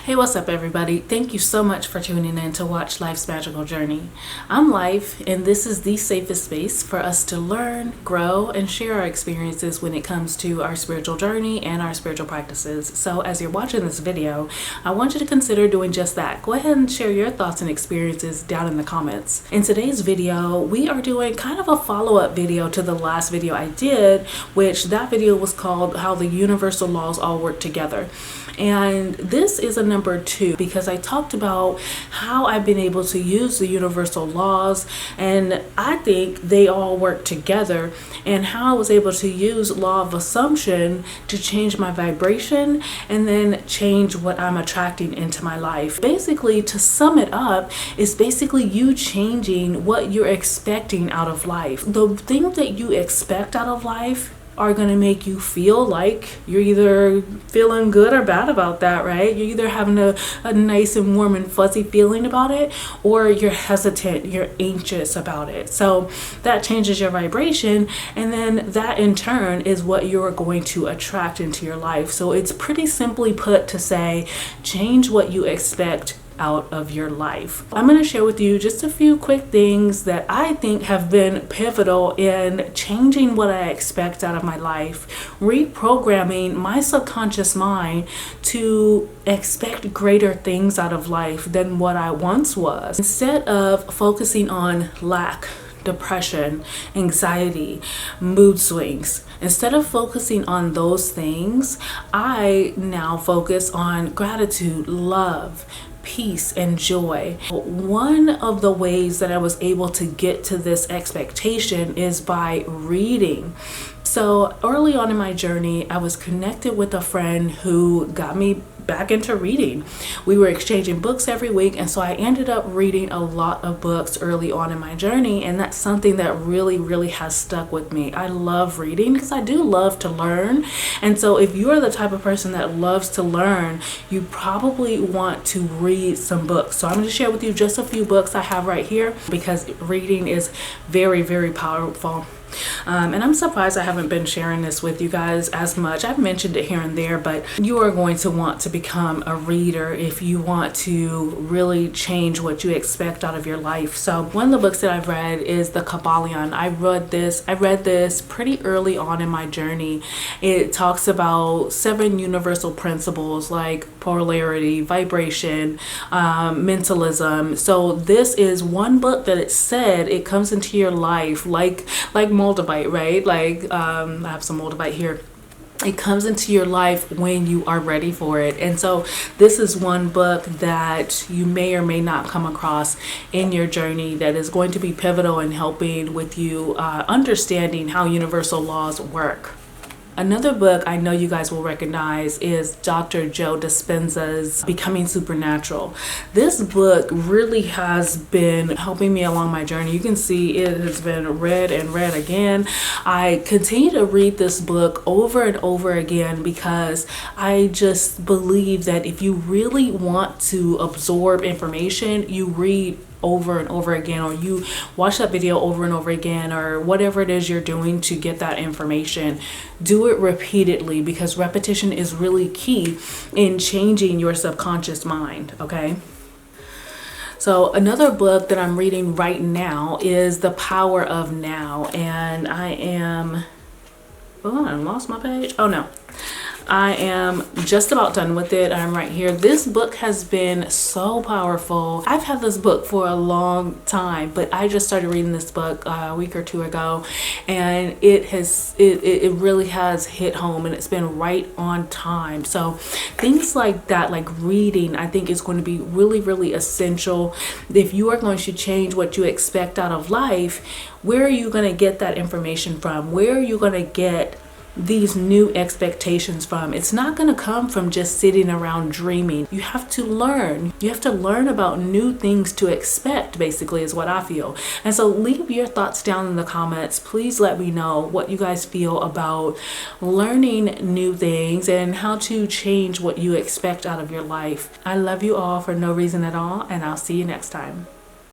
Hey, what's up, everybody? Thank you so much for tuning in to watch Life's Magical Journey. I'm Life, and this is the safest space for us to learn, grow, and share our experiences when it comes to our spiritual journey and our spiritual practices. So as you're watching this video, I want you to consider doing just that. Go ahead and share your thoughts and experiences down in the comments. In today's video, we are doing kind of a follow-up video to the last video I did, which that video was called How the Universal Laws All Work Together. And this is a number 2 because I talked about how I've been able to use the universal laws, and I think they all work together, and how I was able to use law of assumption to change my vibration and then change what I'm attracting into my life. Basically, to sum it up, is basically you changing what you're expecting out of life. The thing that you expect out of life are going to make you feel like you're either feeling good or bad about that, right? You're either having a nice and warm and fuzzy feeling about it, or you're hesitant, you're anxious about it. So that changes your vibration, and then that in turn is what you're going to attract into your life. So it's pretty simply put to say, change what you expect out of your life. I'm going to share with you just a few quick things that I think have been pivotal in changing what I expect out of my life, reprogramming my subconscious mind to expect greater things out of life than what I once was. Instead of focusing on lack, depression, anxiety, mood swings, instead of focusing on those things, I now focus on gratitude, love, peace, and joy. One of the ways that I was able to get to this expectation is by reading. So early on in my journey, I was connected with a friend who got me back into reading. We were exchanging books every week, and so I ended up reading a lot of books early on in my journey, and that's something that really has stuck with me. I love reading because I do love to learn, and so if you're the type of person that loves to learn, you probably want to read some books. So I'm going to share with you just a few books I have right here because reading is very powerful. And I'm surprised I haven't been sharing this with you guys as much. I've mentioned it here and there, but you are going to want to become a reader if you want to really change what you expect out of your life. So one of the books that I've read is the Kybalion. I read this pretty early on in my journey. It talks about 7 universal principles like polarity, vibration, mentalism. So this is one book that it said it comes into your life like moldavite, right? Like I have some moldavite here. It comes into your life when you are ready for it. And so this is one book that you may or may not come across in your journey that is going to be pivotal in helping with you understanding how universal laws work. Another book I know you guys will recognize is Dr. Joe Dispenza's Becoming Supernatural. This book really has been helping me along my journey. You can see it has been read and read again. I continue to read this book over and over again because I just believe that if you really want to absorb information, you read over and over again, or you watch that video over and over again, or whatever it is you're doing to get that information. Do it repeatedly because repetition is really key in changing your subconscious mind, okay? So another book that I'm reading right now is The Power of Now, and I lost my page. Oh no. I am just about done with it. I'm right here. This book has been so powerful. I've had this book for a long time, but I just started reading this book a week or 2 ago, and it really has hit home, and it's been right on time. So things like that, like reading, I think is going to be really essential if you are going to change what you expect out of life. Where are you going to get that information from? Where are you going to get these new expectations from? It's not going to come from just sitting around dreaming. You have to learn. You have to learn about new things to expect, basically, is what I feel. And so leave your thoughts down in the comments. Please let me know what you guys feel about learning new things and how to change what you expect out of your life. I love you all for no reason at all, and I'll see you next time.